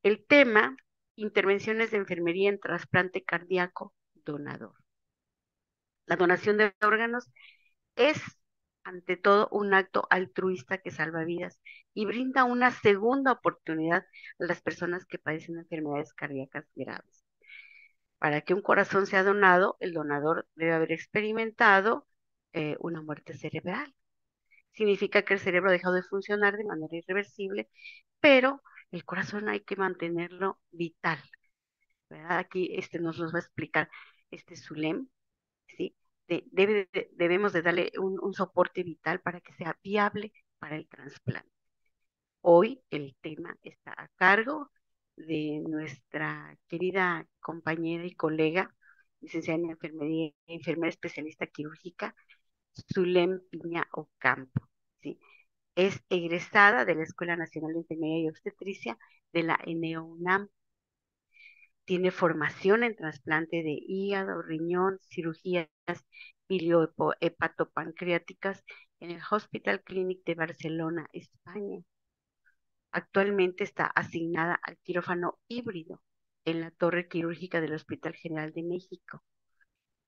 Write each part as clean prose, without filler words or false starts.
El tema, intervenciones de enfermería en trasplante cardíaco donador. La donación de órganos es, ante todo, un acto altruista que salva vidas y brinda una segunda oportunidad a las personas que padecen enfermedades cardíacas graves. Para que un corazón sea donado, el donador debe haber experimentado una muerte cerebral. Significa que el cerebro ha dejado de funcionar de manera irreversible, pero el corazón hay que mantenerlo vital, ¿verdad? Aquí nos los va a explicar Zulem, ¿sí? Debemos de darle un soporte vital para que sea viable para el trasplante. Hoy el tema está a cargo de nuestra querida compañera y colega, licenciada en enfermería, enfermera especialista quirúrgica, Zulem Piña Ocampo, ¿sí? Es egresada de la Escuela Nacional de Enfermería y Obstetricia de la ENEOUNAM. Tiene formación en trasplante de hígado, riñón, cirugías biliohepatopancreáticas en el Hospital Clinic de Barcelona, España. Actualmente está asignada al quirófano híbrido en la torre quirúrgica del Hospital General de México,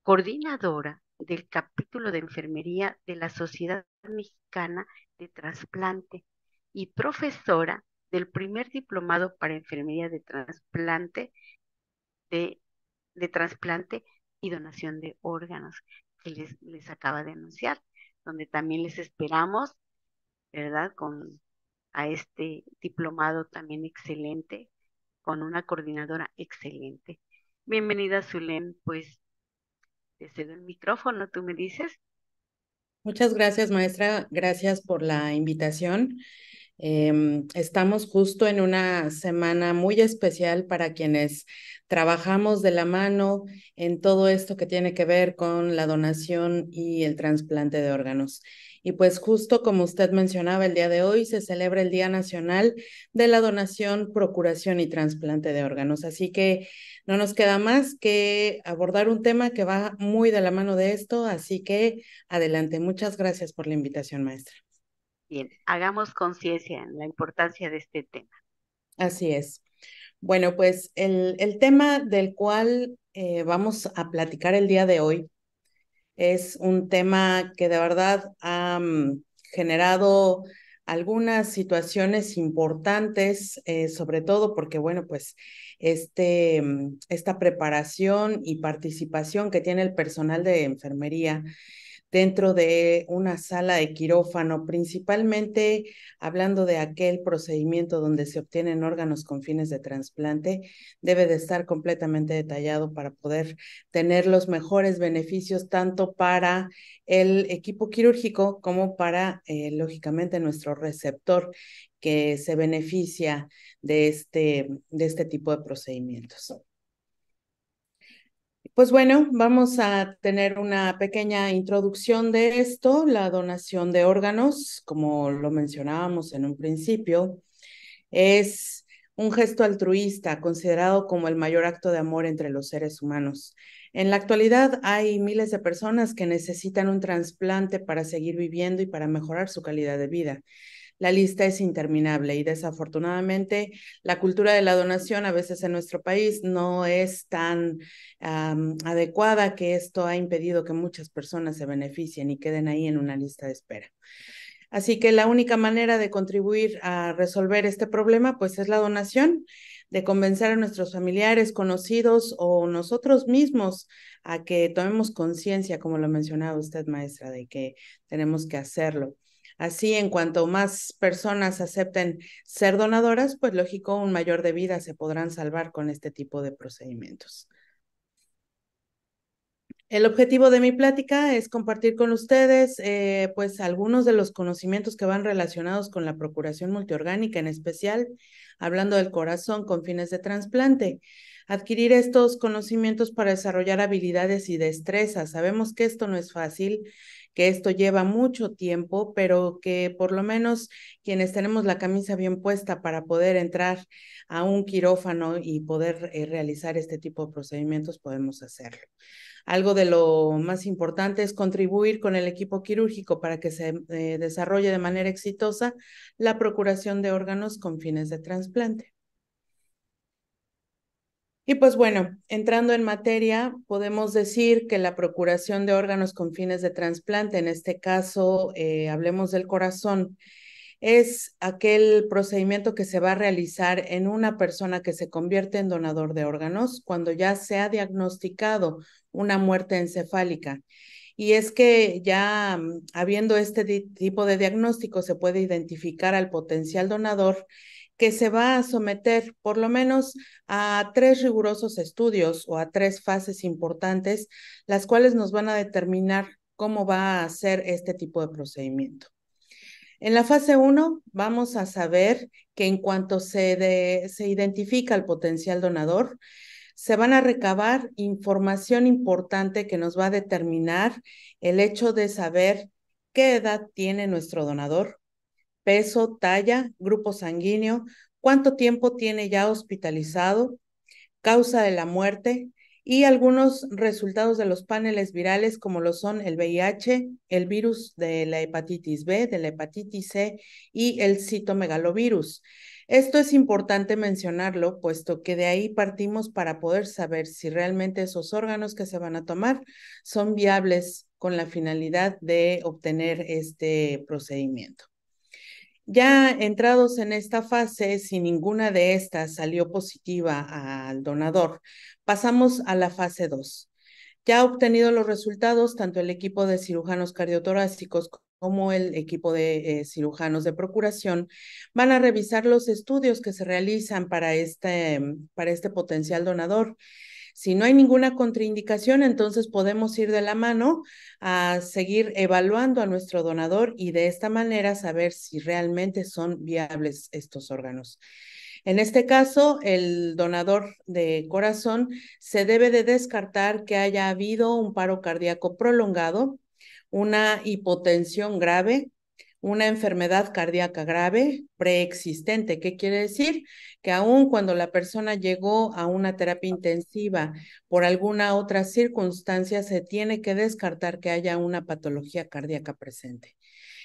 coordinadora del capítulo de enfermería de la Sociedad Mexicana de Trasplante y profesora del primer diplomado para enfermería de, de trasplante y donación de órganos que les acaba de anunciar, donde también les esperamos, ¿verdad? A este diplomado también excelente, con una coordinadora excelente. Bienvenida, Zulem, pues te cedo el micrófono, tú me dices. Muchas gracias, maestra. Gracias por la invitación. Estamos justo en una semana muy especial para quienes trabajamos de la mano en todo esto que tiene que ver con la donación y el trasplante de órganos. Y pues justo como usted mencionaba, el día de hoy se celebra el Día Nacional de la Donación, Procuración y Trasplante de Órganos. Así que no nos queda más que abordar un tema que va muy de la mano de esto. Así que adelante. Muchas gracias por la invitación, maestra. Bien, hagamos conciencia en la importancia de este tema. Así es. Bueno, pues el tema del cual vamos a platicar el día de hoy es un tema que de verdad ha generado algunas situaciones importantes, sobre todo porque, bueno, pues esta preparación y participación que tiene el personal de enfermería dentro de una sala de quirófano, principalmente hablando de aquel procedimiento donde se obtienen órganos con fines de trasplante, debe de estar completamente detallado para poder tener los mejores beneficios tanto para el equipo quirúrgico como para, lógicamente, nuestro receptor que se beneficia de este tipo de procedimientos. Pues bueno, vamos a tener una pequeña introducción de esto. La donación de órganos, como lo mencionábamos en un principio, es un gesto altruista considerado como el mayor acto de amor entre los seres humanos. En la actualidad hay miles de personas que necesitan un trasplante para seguir viviendo y para mejorar su calidad de vida. La lista es interminable y desafortunadamente la cultura de la donación a veces en nuestro país no es tan adecuada, que esto ha impedido que muchas personas se beneficien y queden ahí en una lista de espera. Así que la única manera de contribuir a resolver este problema pues es la donación, de convencer a nuestros familiares, conocidos o nosotros mismos a que tomemos conciencia, como lo mencionaba usted, maestra, de que tenemos que hacerlo. Así, en cuanto más personas acepten ser donadoras, pues lógico, un mayor de vidas se podrán salvar con este tipo de procedimientos. El objetivo de mi plática es compartir con ustedes, pues, algunos de los conocimientos que van relacionados con la procuración multiorgánica, en especial hablando del corazón con fines de trasplante. Adquirir estos conocimientos para desarrollar habilidades y destrezas. Sabemos que esto no es fácil, que esto lleva mucho tiempo, pero que por lo menos quienes tenemos la camisa bien puesta para poder entrar a un quirófano y poder realizar este tipo de procedimientos, podemos hacerlo. Algo de lo más importante es contribuir con el equipo quirúrgico para que se desarrolle de manera exitosa la procuración de órganos con fines de trasplante. Y pues bueno, entrando en materia, podemos decir que la procuración de órganos con fines de trasplante, en este caso, hablemos del corazón, es aquel procedimiento que se va a realizar en una persona que se convierte en donador de órganos cuando ya se ha diagnosticado una muerte encefálica. Y es que ya habiendo este tipo de diagnóstico, se puede identificar al potencial donador que se va a someter por lo menos a 3 rigurosos estudios o a 3 fases importantes, las cuales nos van a determinar cómo va a ser este tipo de procedimiento. En la fase 1 vamos a saber que en cuanto se identifica el potencial donador, se van a recabar información importante que nos va a determinar el hecho de saber qué edad tiene nuestro donador, peso, talla, grupo sanguíneo, cuánto tiempo tiene ya hospitalizado, causa de la muerte y algunos resultados de los paneles virales como lo son el VIH, el virus de la hepatitis B, de la hepatitis C y el citomegalovirus. Esto es importante mencionarlo, puesto que de ahí partimos para poder saber si realmente esos órganos que se van a tomar son viables con la finalidad de obtener este procedimiento. Ya entrados en esta fase, si ninguna de estas salió positiva al donador, pasamos a la fase 2. Ya obtenido los resultados, tanto el equipo de cirujanos cardiotorácicos como el equipo de cirujanos de procuración van a revisar los estudios que se realizan para este potencial donador. Si no hay ninguna contraindicación, entonces podemos ir de la mano a seguir evaluando a nuestro donador y de esta manera saber si realmente son viables estos órganos. En este caso, el donador de corazón se debe de descartar que haya habido un paro cardíaco prolongado, una hipotensión grave, una enfermedad cardíaca grave preexistente. ¿Qué quiere decir? Que aun cuando la persona llegó a una terapia intensiva por alguna otra circunstancia, se tiene que descartar que haya una patología cardíaca presente.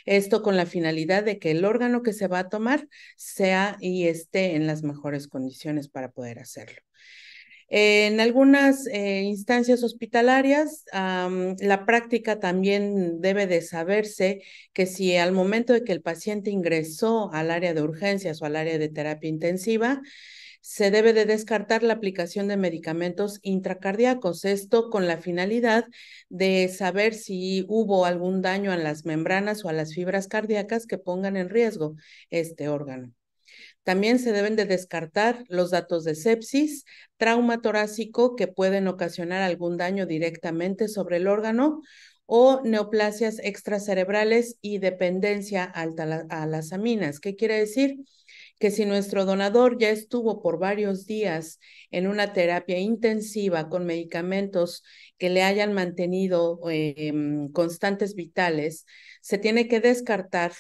Esto con la finalidad de que el órgano que se va a tomar sea y esté en las mejores condiciones para poder hacerlo. En algunas instancias hospitalarias, la práctica también debe de saberse que si al momento de que el paciente ingresó al área de urgencias o al área de terapia intensiva, se debe de descartar la aplicación de medicamentos intracardíacos. Esto con la finalidad de saber si hubo algún daño a las membranas o a las fibras cardíacas que pongan en riesgo este órgano. También se deben de descartar los datos de sepsis, trauma torácico que pueden ocasionar algún daño directamente sobre el órgano o neoplasias extracerebrales y dependencia alta a las aminas. ¿Qué quiere decir? Que si nuestro donador ya estuvo por varios días en una terapia intensiva con medicamentos que le hayan mantenido constantes vitales, se tiene que descartar,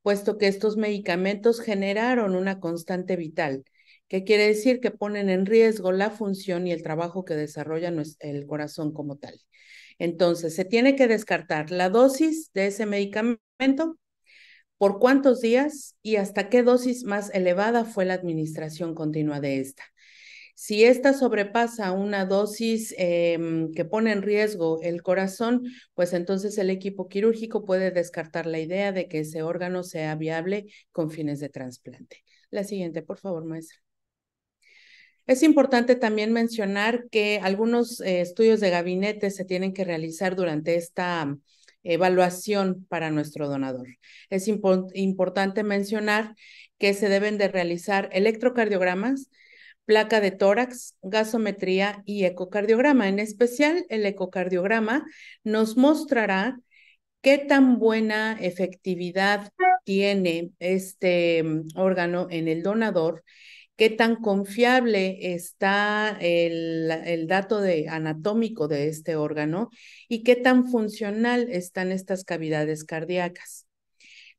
puesto que estos medicamentos generaron una constante vital. ¿Qué quiere decir? Que ponen en riesgo la función y el trabajo que desarrolla el corazón como tal. Entonces, se tiene que descartar la dosis de ese medicamento, por cuántos días y hasta qué dosis más elevada fue la administración continua de esta. Si esta sobrepasa una dosis que pone en riesgo el corazón, pues entonces el equipo quirúrgico puede descartar la idea de que ese órgano sea viable con fines de trasplante. La siguiente, por favor, maestra. Es importante también mencionar que algunos estudios de gabinete se tienen que realizar durante esta evaluación para nuestro donador. Es importante mencionar que se deben de realizar electrocardiogramas, placa de tórax, gasometría y ecocardiograma. En especial, el ecocardiograma nos mostrará qué tan buena efectividad tiene este órgano en el donador, qué tan confiable está el dato anatómico de este órgano y qué tan funcional están estas cavidades cardíacas.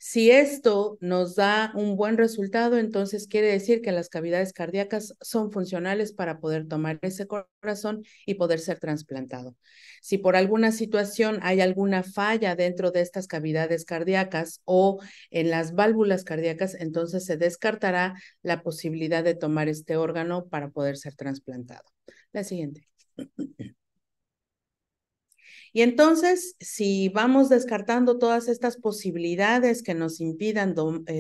Si esto nos da un buen resultado, entonces quiere decir que las cavidades cardíacas son funcionales para poder tomar ese corazón y poder ser trasplantado. Si por alguna situación hay alguna falla dentro de estas cavidades cardíacas o en las válvulas cardíacas, entonces se descartará la posibilidad de tomar este órgano para poder ser trasplantado. La siguiente. Y entonces, si vamos descartando todas estas posibilidades que nos impidan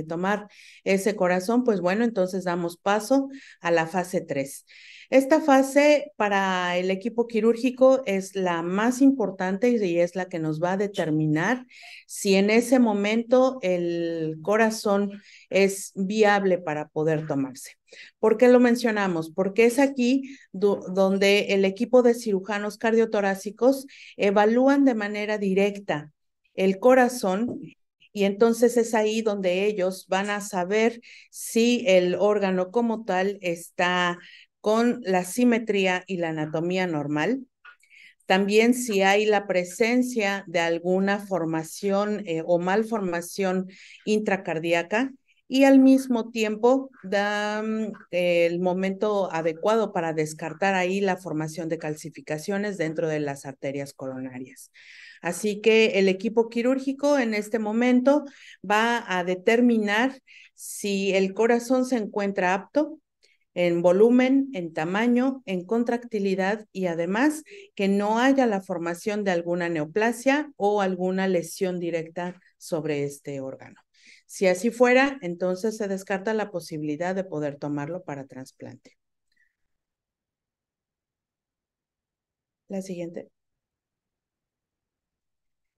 tomar ese corazón, pues bueno, entonces damos paso a la fase 3. Esta fase para el equipo quirúrgico es la más importante y es la que nos va a determinar si en ese momento el corazón es viable para poder tomarse. ¿Por qué lo mencionamos? Porque es aquí donde el equipo de cirujanos cardiotorácicos evalúan de manera directa el corazón y entonces es ahí donde ellos van a saber si el órgano como tal está con la simetría y la anatomía normal. También si hay la presencia de alguna formación o malformación intracardíaca y al mismo tiempo da el momento adecuado para descartar ahí la formación de calcificaciones dentro de las arterias coronarias. Así que el equipo quirúrgico en este momento va a determinar si el corazón se encuentra apto en volumen, en tamaño, en contractilidad y además que no haya la formación de alguna neoplasia o alguna lesión directa sobre este órgano. Si así fuera, entonces se descarta la posibilidad de poder tomarlo para trasplante. La siguiente.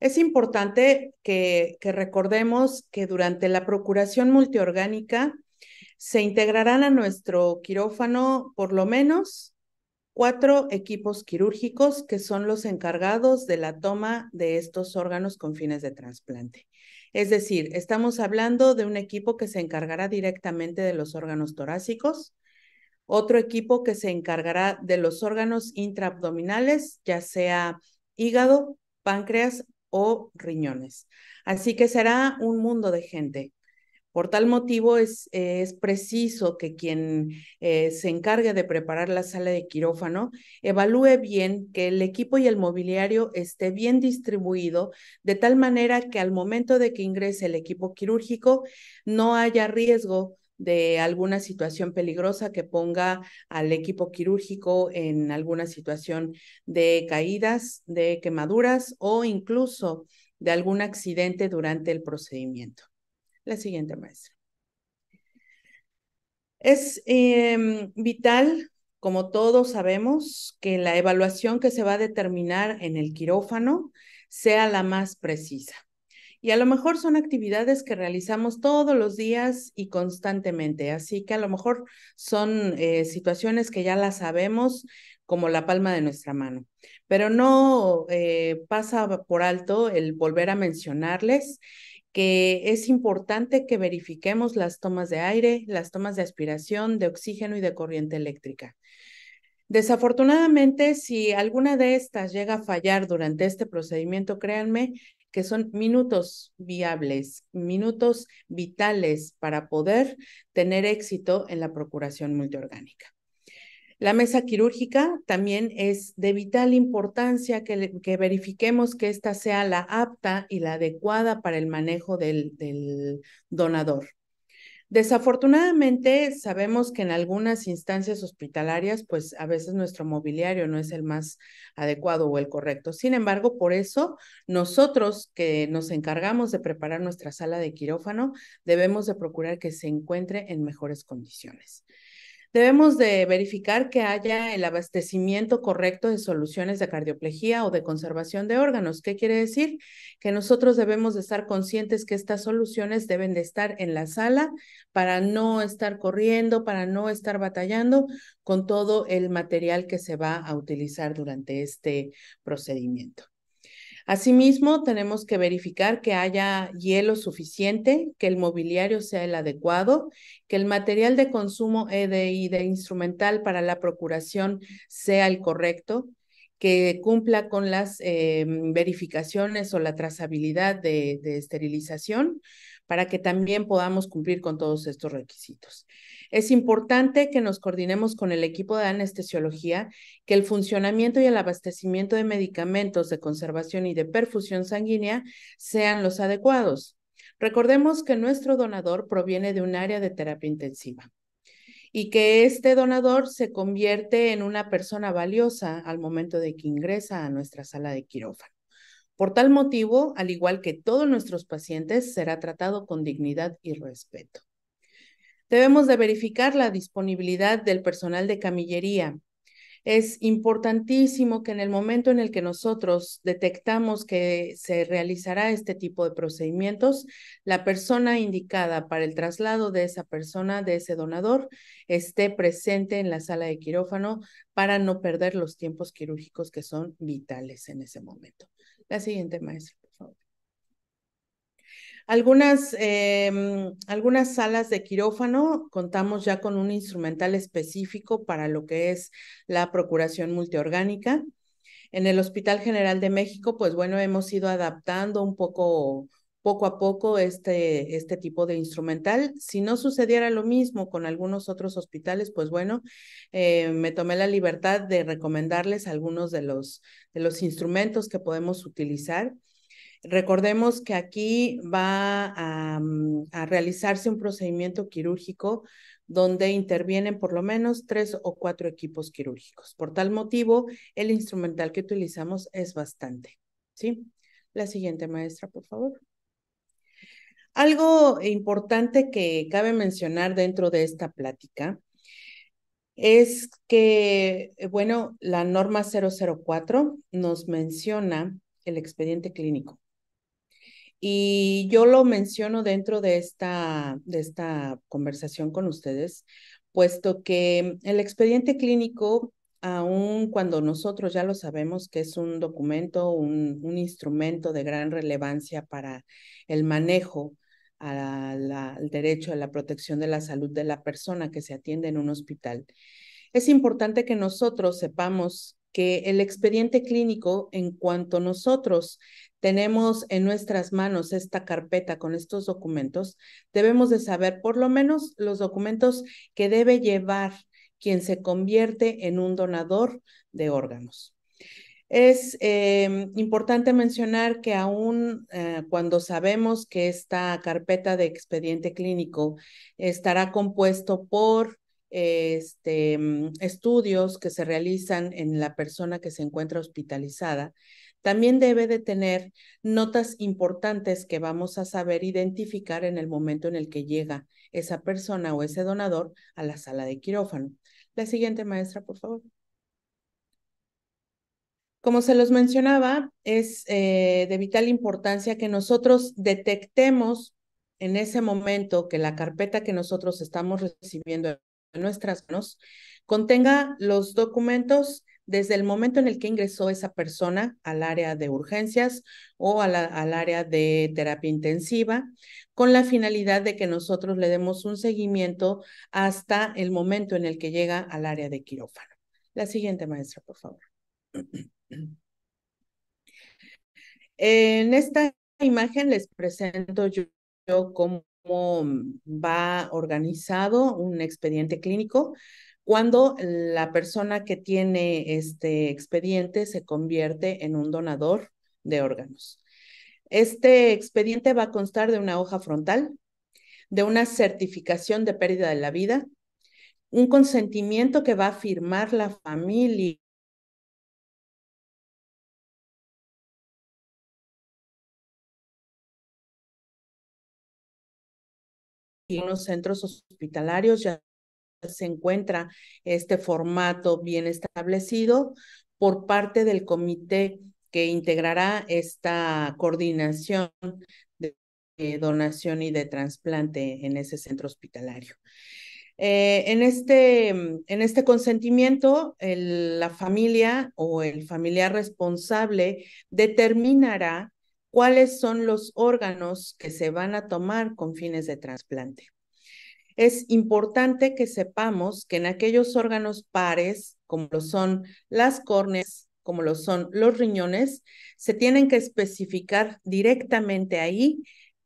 Es importante que recordemos que durante la procuración multiorgánica se integrarán a nuestro quirófano por lo menos 4 equipos quirúrgicos que son los encargados de la toma de estos órganos con fines de trasplante. Es decir, estamos hablando de un equipo que se encargará directamente de los órganos torácicos, otro equipo que se encargará de los órganos intraabdominales, ya sea hígado, páncreas o riñones. Así que será un mundo de gente. Por tal motivo es preciso que quien se encargue de preparar la sala de quirófano evalúe bien que el equipo y el mobiliario esté bien distribuido de tal manera que al momento de que ingrese el equipo quirúrgico no haya riesgo de alguna situación peligrosa que ponga al equipo quirúrgico en alguna situación de caídas, de quemaduras o incluso de algún accidente durante el procedimiento. La siguiente, maestra. Es vital, como todos sabemos, que la evaluación que se va a determinar en el quirófano sea la más precisa. Y a lo mejor son actividades que realizamos todos los días y constantemente, así que a lo mejor son situaciones que ya las sabemos como la palma de nuestra mano, pero no pasa por alto el volver a mencionarles que es importante que verifiquemos las tomas de aire, las tomas de aspiración, de oxígeno y de corriente eléctrica. Desafortunadamente, si alguna de estas llega a fallar durante este procedimiento, créanme que son minutos viables, minutos vitales para poder tener éxito en la procuración multiorgánica. La mesa quirúrgica también es de vital importancia que verifiquemos que ésta sea la apta y la adecuada para el manejo del donador. Desafortunadamente, sabemos que en algunas instancias hospitalarias, pues a veces nuestro mobiliario no es el más adecuado o el correcto. Sin embargo, por eso nosotros que nos encargamos de preparar nuestra sala de quirófano, debemos de procurar que se encuentre en mejores condiciones. Debemos de verificar que haya el abastecimiento correcto de soluciones de cardioplegía o de conservación de órganos. ¿Qué quiere decir? Que nosotros debemos de estar conscientes que estas soluciones deben de estar en la sala para no estar corriendo, para no estar batallando con todo el material que se va a utilizar durante este procedimiento. Asimismo, tenemos que verificar que haya hielo suficiente, que el mobiliario sea el adecuado, que el material de consumo y de instrumental para la procuración sea el correcto, que cumpla con las verificaciones o la trazabilidad de esterilización para que también podamos cumplir con todos estos requisitos. Es importante que nos coordinemos con el equipo de anestesiología, que el funcionamiento y el abastecimiento de medicamentos de conservación y de perfusión sanguínea sean los adecuados. Recordemos que nuestro donador proviene de un área de terapia intensiva y que este donador se convierte en una persona valiosa al momento de que ingresa a nuestra sala de quirófano. Por tal motivo, al igual que todos nuestros pacientes, será tratado con dignidad y respeto. Debemos de verificar la disponibilidad del personal de camillería. Es importantísimo que en el momento en el que nosotros detectamos que se realizará este tipo de procedimientos, la persona indicada para el traslado de esa persona, de ese donador, esté presente en la sala de quirófano para no perder los tiempos quirúrgicos que son vitales en ese momento. La siguiente, maestra, por favor. Algunas salas de quirófano contamos ya con un instrumental específico para lo que es la procuración multiorgánica. En el Hospital General de México, pues bueno, hemos ido adaptando un poco a poco este tipo de instrumental. Si no sucediera lo mismo con algunos otros hospitales, pues bueno, me tomé la libertad de recomendarles algunos de los instrumentos que podemos utilizar. Recordemos que aquí va a realizarse un procedimiento quirúrgico donde intervienen por lo menos 3 o 4 equipos quirúrgicos. Por tal motivo, el instrumental que utilizamos es bastante, ¿sí? La siguiente, maestra, por favor. Algo importante que cabe mencionar dentro de esta plática es que, bueno, la norma 004 nos menciona el expediente clínico. Y yo lo menciono dentro de esta conversación con ustedes, puesto que el expediente clínico, aun cuando nosotros ya lo sabemos que es un documento, un instrumento de gran relevancia para el manejo al derecho a la protección de la salud de la persona que se atiende en un hospital, es importante que nosotros sepamos que el expediente clínico, en cuanto nosotros tenemos en nuestras manos esta carpeta con estos documentos, debemos de saber por lo menos los documentos que debe llevar quien se convierte en un donador de órganos. Es importante mencionar que aún cuando sabemos que esta carpeta de expediente clínico estará compuesto por estudios que se realizan en la persona que se encuentra hospitalizada, también debe de tener notas importantes que vamos a saber identificar en el momento en el que llega esa persona o ese donador a la sala de quirófano. La siguiente, maestra, por favor. Como se los mencionaba, es de vital importancia que nosotros detectemos en ese momento que la carpeta que nosotros estamos recibiendo en nuestras manos contenga los documentos desde el momento en el que ingresó esa persona al área de urgencias o al área de terapia intensiva, con la finalidad de que nosotros le demos un seguimiento hasta el momento en el que llega al área de quirófano. La siguiente, maestra, por favor. En esta imagen les presento yo cómo va organizado un expediente clínico cuando la persona que tiene este expediente se convierte en un donador de órganos. Este expediente va a constar de una hoja frontal, de una certificación de pérdida de la vida, un consentimiento que va a firmar la familia y en los centros hospitalarios ya se encuentra este formato bien establecido por parte del comité que integrará esta coordinación de donación y de trasplante en ese centro hospitalario. En este consentimiento, la familia o el familiar responsable determinará cuáles son los órganos que se van a tomar con fines de trasplante. Es importante que sepamos que en aquellos órganos pares, como lo son las córneas, como lo son los riñones, se tienen que especificar directamente ahí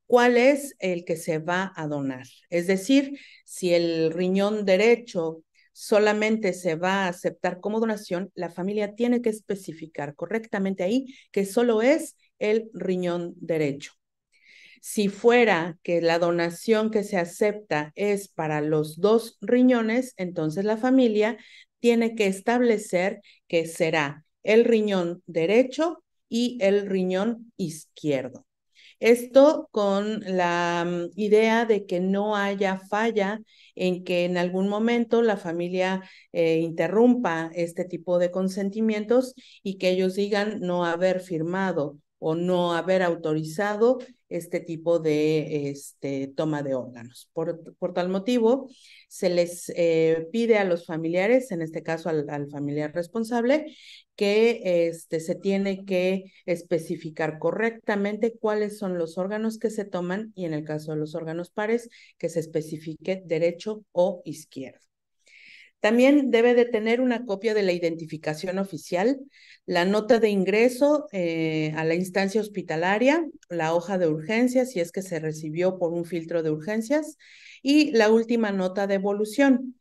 cuál es el que se va a donar. Es decir, si el riñón derecho solamente se va a aceptar como donación, la familia tiene que especificar correctamente ahí que solo es el riñón derecho. Si fuera que la donación que se acepta es para los dos riñones, entonces la familia tiene que establecer que será el riñón derecho y el riñón izquierdo. Esto con la idea de que no haya falla en que en algún momento la familia interrumpa este tipo de consentimientos y que ellos digan no haber firmado o no haber autorizado este tipo de toma de órganos. Por tal motivo, se les pide a los familiares, en este caso al familiar responsable, que se tiene que especificar correctamente cuáles son los órganos que se toman y en el caso de los órganos pares, que se especifique derecho o izquierdo. También debe de tener una copia de la identificación oficial, la nota de ingreso a la instancia hospitalaria, la hoja de urgencias, si es que se recibió por un filtro de urgencias, y la última nota de evolución.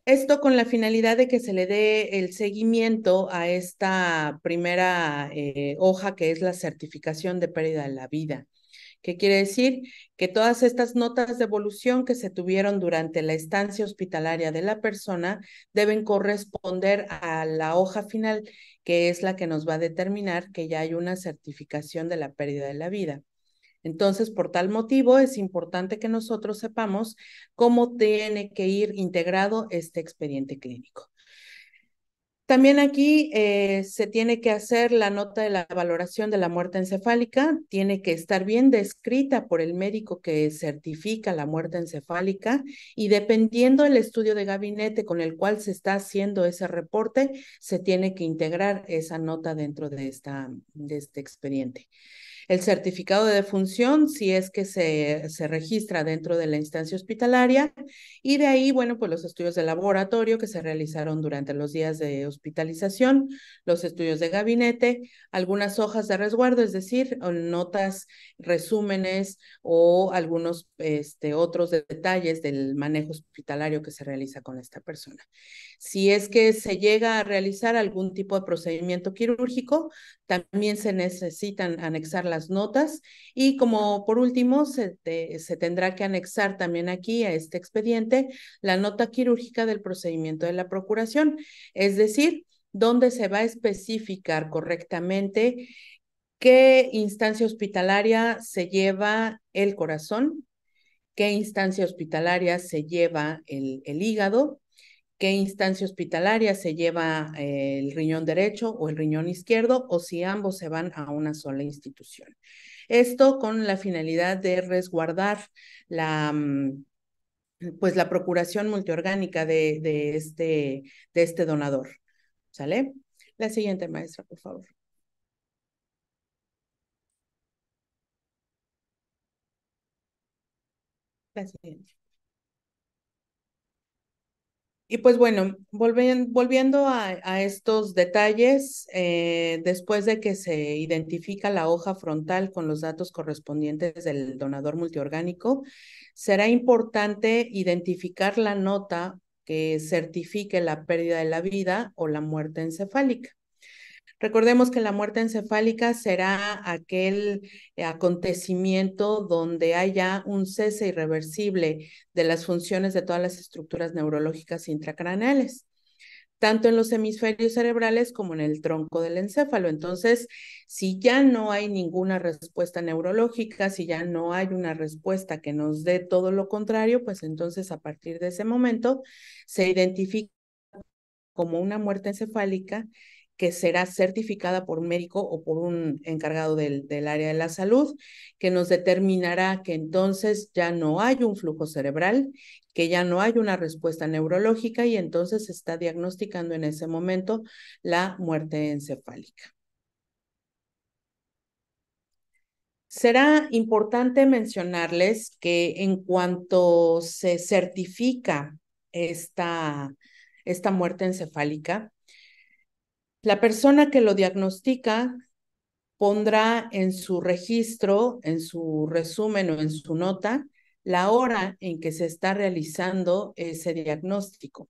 Esto con la finalidad de que se le dé el seguimiento a esta primera hoja que es la certificación de pérdida de la vida. ¿Qué quiere decir? Que todas estas notas de evolución que se tuvieron durante la estancia hospitalaria de la persona deben corresponder a la hoja final, que es la que nos va a determinar que ya hay una certificación de la pérdida de la vida. Entonces, por tal motivo, es importante que nosotros sepamos cómo tiene que ir integrado este expediente clínico. También aquí se tiene que hacer la nota de la valoración de la muerte encefálica, tiene que estar bien descrita por el médico que certifica la muerte encefálica y dependiendo del estudio de gabinete con el cual se está haciendo ese reporte, se tiene que integrar esa nota dentro de este expediente. El certificado de defunción, si es que se registra dentro de la instancia hospitalaria, y de ahí, bueno, pues los estudios de laboratorio que se realizaron durante los días de hospitalización, los estudios de gabinete, algunas hojas de resguardo, es decir, notas, resúmenes o algunos otros detalles del manejo hospitalario que se realiza con esta persona. Si es que se llega a realizar algún tipo de procedimiento quirúrgico, también se necesitan anexar las notas y como por último se tendrá que anexar también aquí a este expediente la nota quirúrgica del procedimiento de la procuración, es decir, donde se va a especificar correctamente qué instancia hospitalaria se lleva el corazón, qué instancia hospitalaria se lleva el hígado, qué instancia hospitalaria se lleva el riñón derecho o el riñón izquierdo o si ambos se van a una sola institución. Esto con la finalidad de resguardar la, pues la procuración multiorgánica de este donador. ¿Sale? La siguiente, maestra, por favor. La siguiente. Y pues bueno, volviendo a estos detalles, después de que se identifica la hoja frontal con los datos correspondientes del donador multiorgánico, será importante identificar la nota que certifique la pérdida de la vida o la muerte encefálica. Recordemos que la muerte encefálica será aquel acontecimiento donde haya un cese irreversible de las funciones de todas las estructuras neurológicas intracraneales, tanto en los hemisferios cerebrales como en el tronco del encéfalo. Entonces, si ya no hay ninguna respuesta neurológica, si ya no hay una respuesta que nos dé todo lo contrario, pues entonces a partir de ese momento se identifica como una muerte encefálica que será certificada por un médico o por un encargado del área de la salud, que nos determinará que entonces ya no hay un flujo cerebral, que ya no hay una respuesta neurológica y entonces se está diagnosticando en ese momento la muerte encefálica. Será importante mencionarles que en cuanto se certifica esta muerte encefálica, la persona que lo diagnostica pondrá en su registro, en su resumen o en su nota, la hora en que se está realizando ese diagnóstico.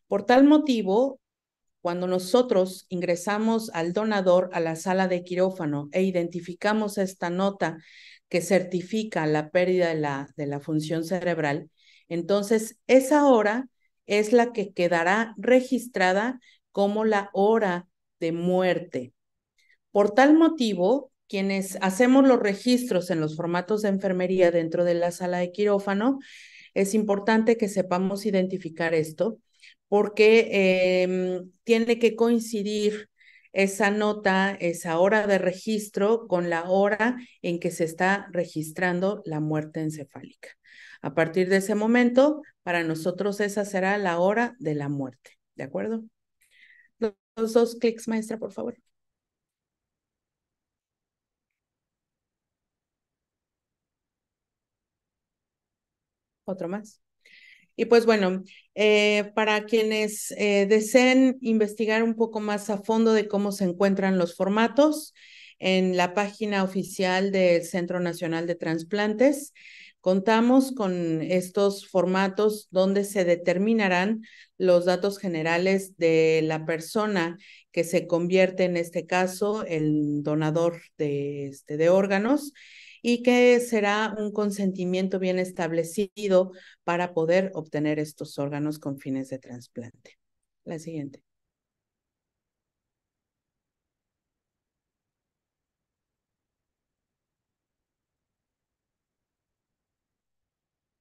Por tal motivo, cuando nosotros ingresamos al donador a la sala de quirófano e identificamos esta nota que certifica la pérdida de la función cerebral, entonces esa hora es la que quedará registrada como la hora de muerte. Por tal motivo, quienes hacemos los registros en los formatos de enfermería dentro de la sala de quirófano, es importante que sepamos identificar esto porque tiene que coincidir esa nota, esa hora de registro con la hora en que se está registrando la muerte encefálica. A partir de ese momento, para nosotros esa será la hora de la muerte. ¿De acuerdo? Los dos clics, maestra, por favor. Otro más. Y pues bueno, para quienes deseen investigar un poco más a fondo de cómo se encuentran los formatos, en la página oficial del Centro Nacional de Transplantes, contamos con estos formatos donde se determinarán los datos generales de la persona que se convierte, en este caso, el donador de órganos, y que será un consentimiento bien establecido para poder obtener estos órganos con fines de trasplante. La siguiente.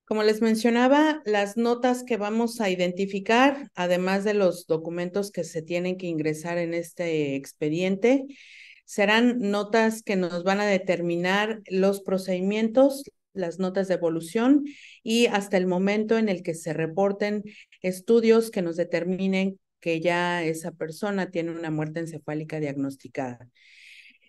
Como les mencionaba, las notas que vamos a identificar, además de los documentos que se tienen que ingresar en este expediente, serán notas que nos van a determinar los procedimientos, las notas de evolución y hasta el momento en el que se reporten estudios que nos determinen que ya esa persona tiene una muerte encefálica diagnosticada.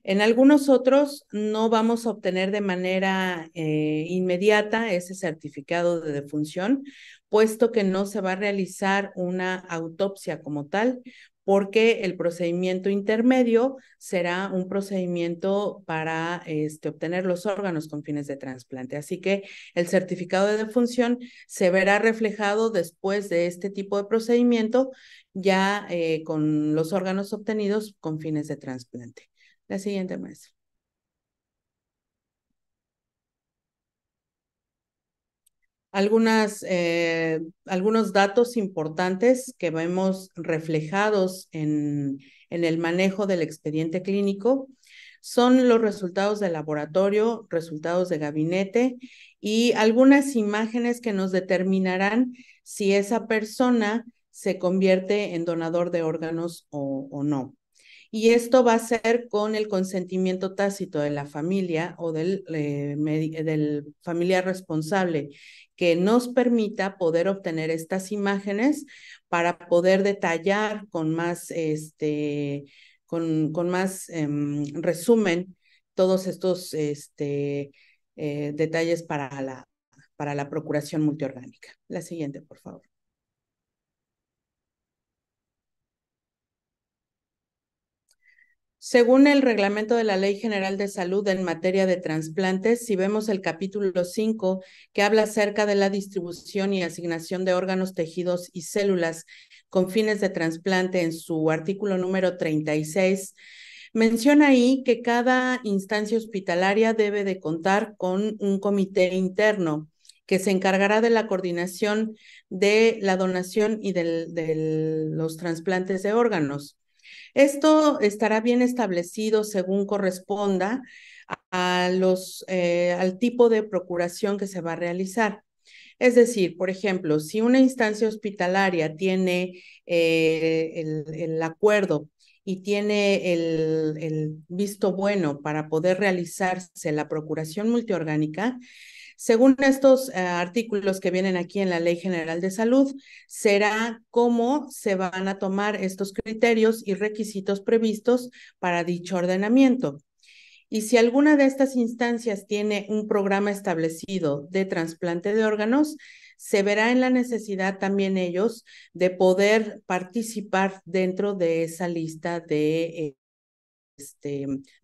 En algunos otros no vamos a obtener de manera inmediata ese certificado de defunción, puesto que no se va a realizar una autopsia como tal, porque el procedimiento intermedio será un procedimiento para obtener los órganos con fines de trasplante. Así que el certificado de defunción se verá reflejado después de este tipo de procedimiento, ya con los órganos obtenidos con fines de trasplante. La siguiente, maestra. Algunos datos importantes que vemos reflejados en el manejo del expediente clínico son los resultados de laboratorio, resultados de gabinete y algunas imágenes que nos determinarán si esa persona se convierte en donador de órganos o no. Y esto va a ser con el consentimiento tácito de la familia o del familiar responsable, que nos permita poder obtener estas imágenes para poder detallar con más, con más resumen todos estos detalles para la procuración multiorgánica. La siguiente, por favor. Según el reglamento de la Ley General de Salud en materia de trasplantes, si vemos el capítulo 5, que habla acerca de la distribución y asignación de órganos, tejidos y células con fines de trasplante en su artículo número 36, menciona ahí que cada instancia hospitalaria debe de contar con un comité interno que se encargará de la coordinación de la donación y de los trasplantes de órganos. Esto estará bien establecido según corresponda al tipo de procuración que se va a realizar. Es decir, por ejemplo, si una instancia hospitalaria tiene el acuerdo y tiene el visto bueno para poder realizarse la procuración multiorgánica, según estos artículos que vienen aquí en la Ley General de Salud, será cómo se van a tomar estos criterios y requisitos previstos para dicho ordenamiento. Y si alguna de estas instancias tiene un programa establecido de trasplante de órganos, se verá en la necesidad también ellos de poder participar dentro de esa lista de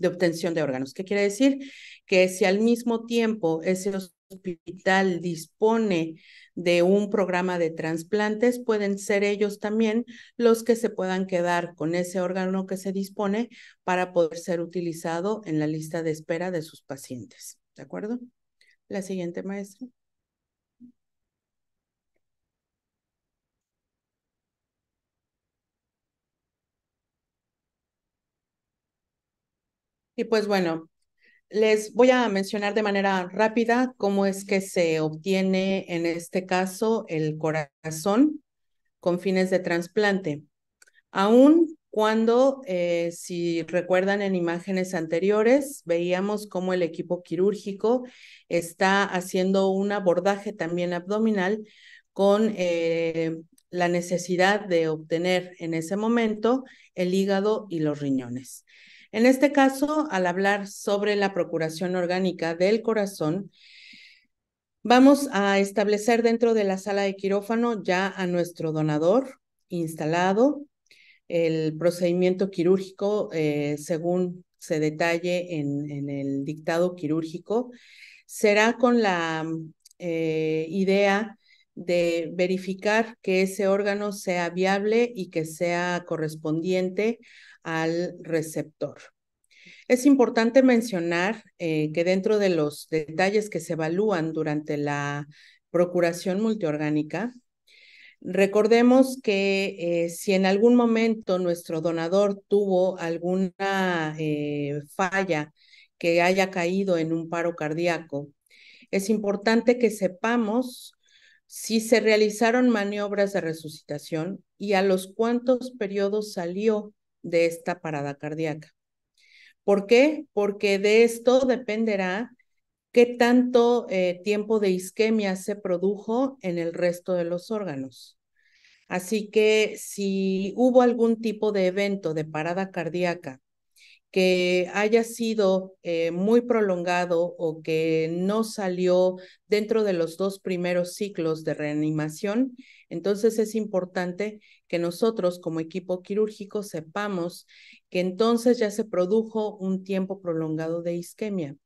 obtención de órganos. ¿Qué quiere decir? Que si al mismo tiempo ese hospital dispone de un programa de trasplantes, pueden ser ellos también los que se puedan quedar con ese órgano que se dispone para poder ser utilizado en la lista de espera de sus pacientes. ¿De acuerdo? La siguiente, maestra. Y pues bueno, les voy a mencionar de manera rápida cómo es que se obtiene en este caso el corazón con fines de trasplante. Aún cuando, si recuerdan en imágenes anteriores, veíamos cómo el equipo quirúrgico está haciendo un abordaje también abdominal con la necesidad de obtener en ese momento el hígado y los riñones. En este caso, al hablar sobre la procuración orgánica del corazón, vamos a establecer dentro de la sala de quirófano ya a nuestro donador instalado, el procedimiento quirúrgico, según se detalle en el dictado quirúrgico, será con la idea de verificar que ese órgano sea viable y que sea correspondiente al receptor. Es importante mencionar que dentro de los detalles que se evalúan durante la procuración multiorgánica, recordemos que si en algún momento nuestro donador tuvo alguna falla que haya caído en un paro cardíaco, es importante que sepamos si se realizaron maniobras de resucitación y a los cuántos periodos salió de esta parada cardíaca. ¿Por qué? Porque de esto dependerá qué tanto tiempo de isquemia se produjo en el resto de los órganos. Así que si hubo algún tipo de evento de parada cardíaca que haya sido muy prolongado o que no salió dentro de los 2 primeros ciclos de reanimación, entonces es importante que nosotros como equipo quirúrgico sepamos que entonces ya se produjo un tiempo prolongado de isquemia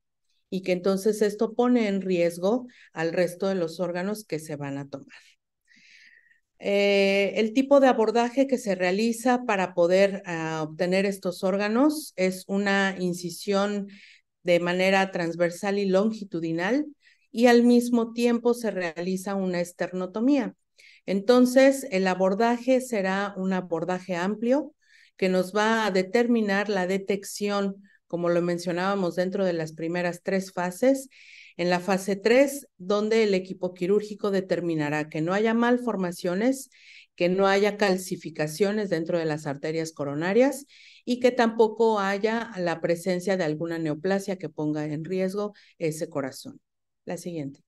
y que entonces esto pone en riesgo al resto de los órganos que se van a tomar. El tipo de abordaje que se realiza para poder obtener estos órganos es una incisión de manera transversal y longitudinal y al mismo tiempo se realiza una esternotomía. Entonces, el abordaje será un abordaje amplio que nos va a determinar la detección, como lo mencionábamos, dentro de las primeras 3 fases. En la fase 3, donde el equipo quirúrgico determinará que no haya malformaciones, que no haya calcificaciones dentro de las arterias coronarias y que tampoco haya la presencia de alguna neoplasia que ponga en riesgo ese corazón. La siguiente.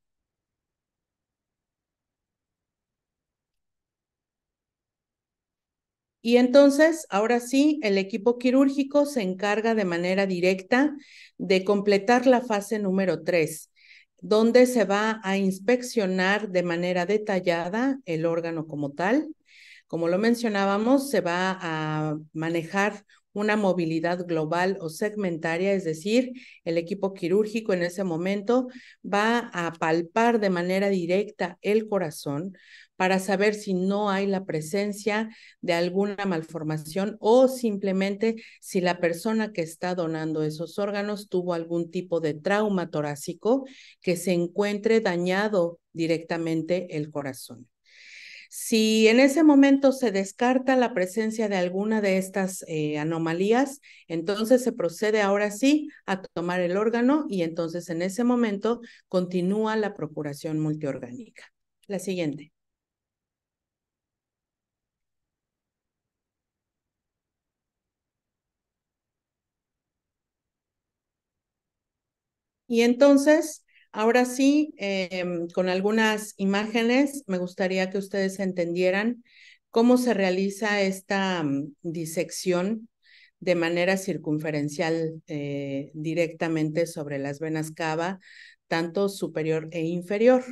Y entonces, ahora sí, el equipo quirúrgico se encarga de manera directa de completar la fase número 3, donde se va a inspeccionar de manera detallada el órgano como tal. Como lo mencionábamos, se va a manejar una movilidad global o segmentaria, es decir, el equipo quirúrgico en ese momento va a palpar de manera directa el corazón para saber si no hay la presencia de alguna malformación o simplemente si la persona que está donando esos órganos tuvo algún tipo de trauma torácico que se encuentre dañado directamente el corazón. Si en ese momento se descarta la presencia de alguna de estas anomalías, entonces se procede ahora sí a tomar el órgano y entonces en ese momento continúa la procuración multiorgánica. La siguiente. Y entonces, ahora sí, con algunas imágenes, me gustaría que ustedes entendieran cómo se realiza esta disección de manera circunferencial directamente sobre las venas cava, tanto superior e inferior.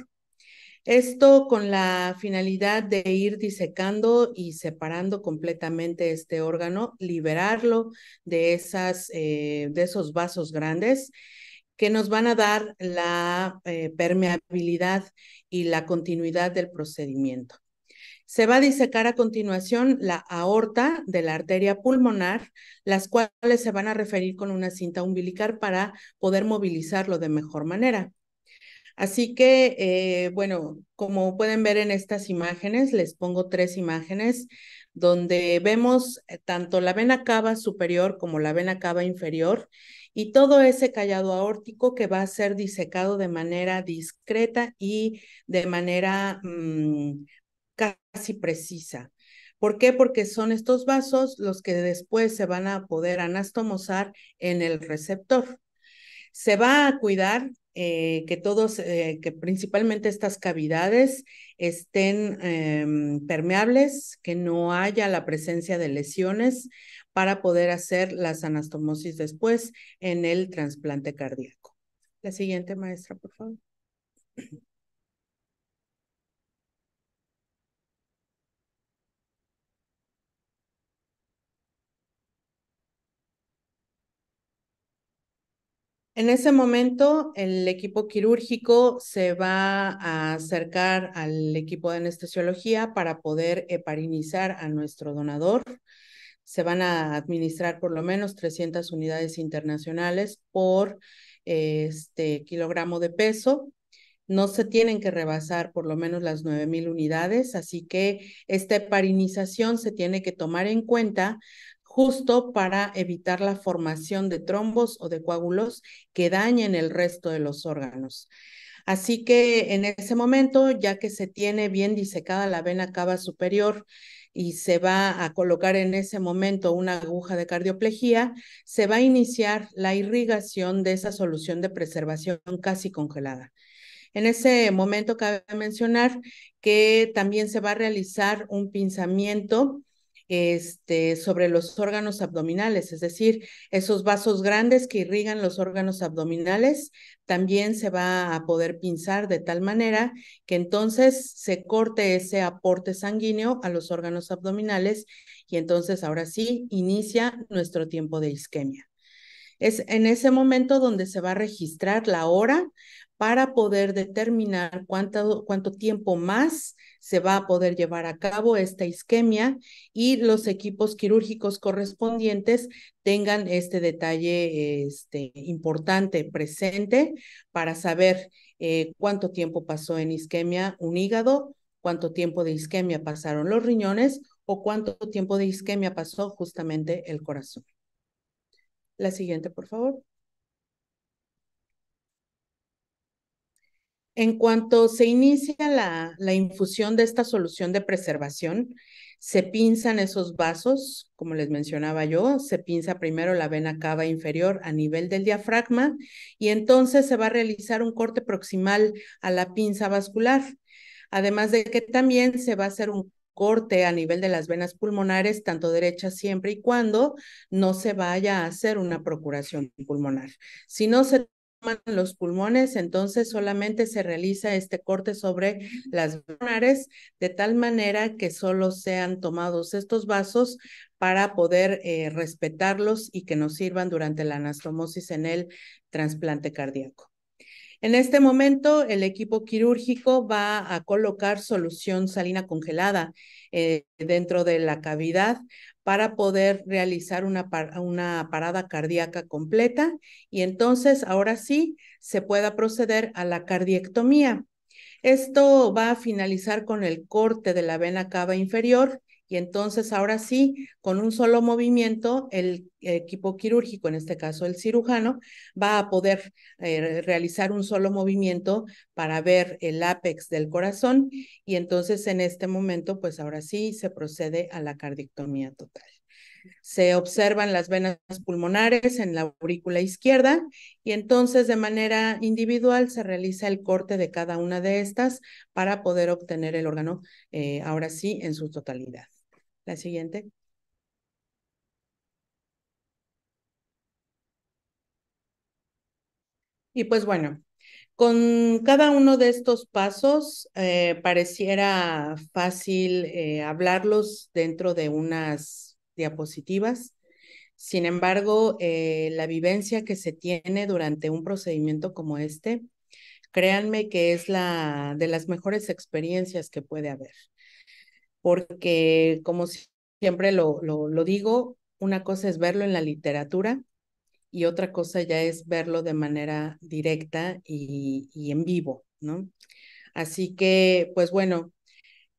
Esto con la finalidad de ir disecando y separando completamente este órgano, liberarlo de esos vasos grandes que nos van a dar la permeabilidad y la continuidad del procedimiento. Se va a disecar a continuación la aorta de la arteria pulmonar, las cuales se van a referir con una cinta umbilical para poder movilizarlo de mejor manera. Así que, bueno, como pueden ver en estas imágenes, les pongo 3 imágenes donde vemos tanto la vena cava superior como la vena cava inferior y todo ese callado aórtico que va a ser disecado de manera discreta y de manera casi precisa. ¿Por qué? Porque son estos vasos los que después se van a poder anastomosar en el receptor. Se va a cuidar que principalmente estas cavidades estén permeables, que no haya la presencia de lesiones para poder hacer las anastomosis después en el trasplante cardíaco. La siguiente, maestra, por favor. En ese momento, el equipo quirúrgico se va a acercar al equipo de anestesiología para poder heparinizar a nuestro donador. Se van a administrar por lo menos 300 unidades internacionales por kilogramo de peso. No se tienen que rebasar por lo menos las 9,000 unidades, así que esta heparinización se tiene que tomar en cuenta justo para evitar la formación de trombos o de coágulos que dañen el resto de los órganos. Así que en ese momento, ya que se tiene bien disecada la vena cava superior y se va a colocar en ese momento una aguja de cardioplegía, se va a iniciar la irrigación de esa solución de preservación casi congelada. En ese momento cabe mencionar que también se va a realizar un pinzamiento sobre los órganos abdominales, es decir, esos vasos grandes que irrigan los órganos abdominales, también se va a poder pinzar de tal manera que entonces se corte ese aporte sanguíneo a los órganos abdominales y entonces ahora sí inicia nuestro tiempo de isquemia. Es en ese momento donde se va a registrar la hora para poder determinar cuánto tiempo más se va a poder llevar a cabo esta isquemia y los equipos quirúrgicos correspondientes tengan este detalle importante presente para saber cuánto tiempo pasó en isquemia un hígado, cuánto tiempo de isquemia pasaron los riñones o cuánto tiempo de isquemia pasó justamente el corazón. La siguiente, por favor. En cuanto se inicia la infusión de esta solución de preservación, se pinzan esos vasos, como les mencionaba yo, se pinza primero la vena cava inferior a nivel del diafragma y entonces se va a realizar un corte proximal a la pinza vascular. Además de que también se va a hacer un corte a nivel de las venas pulmonares, tanto derechas siempre y cuando no se vaya a hacer una procuración pulmonar. Si no se los pulmones, entonces solamente se realiza este corte sobre las pulmonares de tal manera que solo sean tomados estos vasos para poder respetarlos y que nos sirvan durante la anastomosis en el trasplante cardíaco. En este momento, el equipo quirúrgico va a colocar solución salina congelada dentro de la cavidad para poder realizar una parada cardíaca completa y entonces ahora sí se pueda proceder a la cardiectomía. Esto va a finalizar con el corte de la vena cava inferior y entonces ahora sí, con un solo movimiento, el equipo quirúrgico, en este caso el cirujano, va a poder realizar un solo movimiento para ver el ápex del corazón y entonces en este momento, pues ahora sí se procede a la cardiectomía total. Se observan las venas pulmonares en la aurícula izquierda y entonces de manera individual se realiza el corte de cada una de estas para poder obtener el órgano ahora sí en su totalidad. La siguiente. Y pues bueno, con cada uno de estos pasos pareciera fácil hablarlos dentro de unas diapositivas. Sin embargo, la vivencia que se tiene durante un procedimiento como este, créanme que es la de las mejores experiencias que puede haber. porque como siempre lo digo, una cosa es verlo en la literatura y otra cosa ya es verlo de manera directa y en vivo, ¿no? Así que, pues bueno,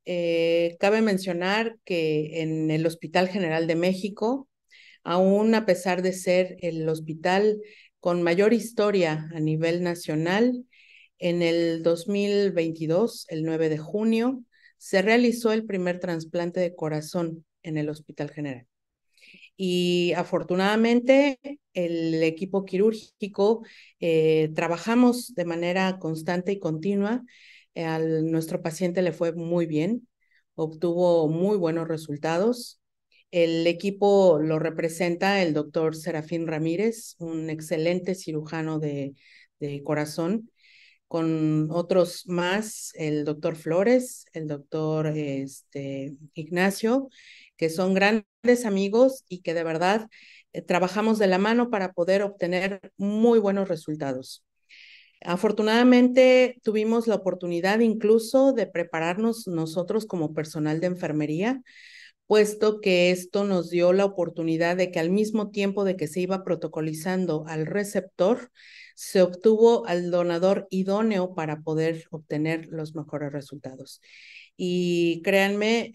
cabe mencionar que en el Hospital General de México, aún a pesar de ser el hospital con mayor historia a nivel nacional, en el 2022, el 9 de junio, se realizó el primer trasplante de corazón en el Hospital General. Y afortunadamente el equipo quirúrgico trabajamos de manera constante y continua. Nuestro paciente le fue muy bien, obtuvo muy buenos resultados. El equipo lo representa el doctor Serafín Ramírez, un excelente cirujano de corazón, con otros más, el doctor Flores, el doctor Ignacio, que son grandes amigos y que de verdad trabajamos de la mano para poder obtener muy buenos resultados. Afortunadamente tuvimos la oportunidad incluso de prepararnos nosotros como personal de enfermería, puesto que esto nos dio la oportunidad de que al mismo tiempo de que se iba protocolizando al receptor, se obtuvo al donador idóneo para poder obtener los mejores resultados. Y créanme,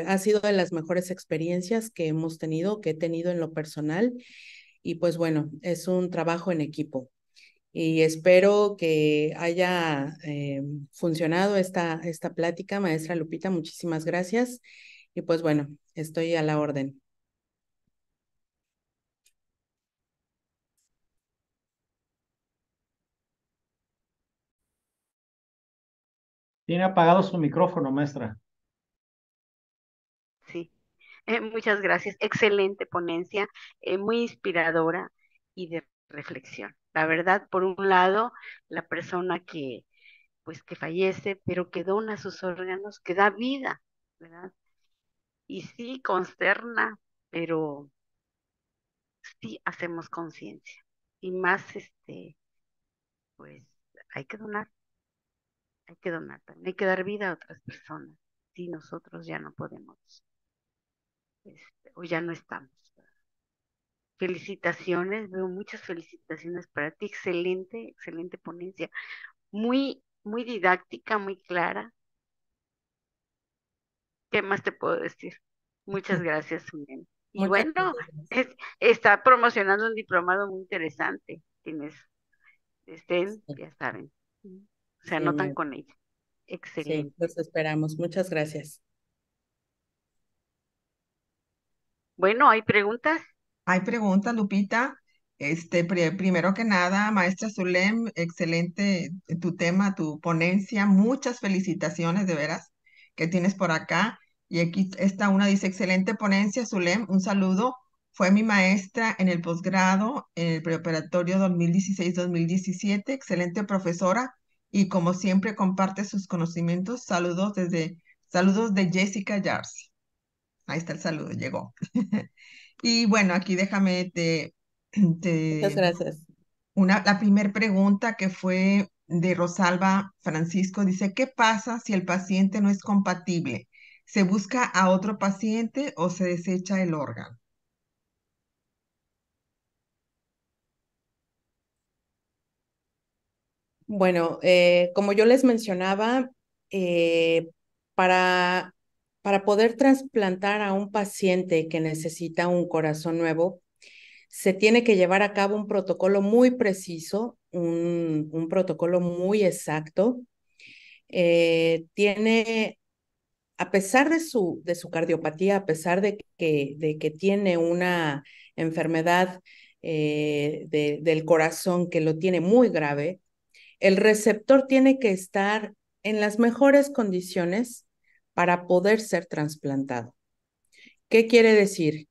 ha sido de las mejores experiencias que hemos tenido, que he tenido en lo personal. Y pues bueno, es un trabajo en equipo. Y espero que haya funcionado esta plática, maestra Lupita. Muchísimas gracias. Y pues bueno, estoy a la orden. Tiene apagado su micrófono, maestra. Sí, muchas gracias. Excelente ponencia, muy inspiradora y de reflexión. La verdad, por un lado, la persona que, pues, que fallece, pero que dona sus órganos, que da vida, ¿verdad? Y sí, consterna, pero sí hacemos conciencia. Y más, pues, hay que donar, hay que donar también, hay que dar vida a otras personas. Si nosotros ya no podemos, o ya no estamos. Felicitaciones, veo muchas felicitaciones para ti. Excelente, excelente ponencia. Muy, muy didáctica, muy clara. ¿Qué más te puedo decir? Muchas gracias, Julián. Y Muchas bueno, gracias. está promocionando un diplomado muy interesante. Quienes estén, Sí, ya saben, se sí, anotan con ella. sí, Excelente. los esperamos. Muchas gracias. Bueno, ¿hay preguntas? Hay preguntas, Lupita. Primero que nada, maestra Zulem, excelente tu tema, tu ponencia. Muchas felicitaciones de veras que tienes por acá. Y aquí está una, dice, excelente ponencia, Zulem. Un saludo. Fue mi maestra en el posgrado, en el preoperatorio 2016-2017. Excelente profesora. Y como siempre comparte sus conocimientos. Saludos de Jessica Yarsi. Ahí está el saludo, llegó. Y bueno, aquí déjame Muchas te gracias. la primera pregunta que fue de Rosalba Francisco dice, ¿qué pasa si el paciente no es compatible? ¿Se busca a otro paciente o se desecha el órgano? Bueno, como yo les mencionaba, eh, para, para poder trasplantar a un paciente que necesita un corazón nuevo, se tiene que llevar a cabo un protocolo muy preciso, un protocolo muy exacto. Tiene, a pesar de su cardiopatía, a pesar de que tiene una enfermedad del corazón que lo tiene muy grave, el receptor tiene que estar en las mejores condiciones para poder ser trasplantado. ¿Qué quiere decir?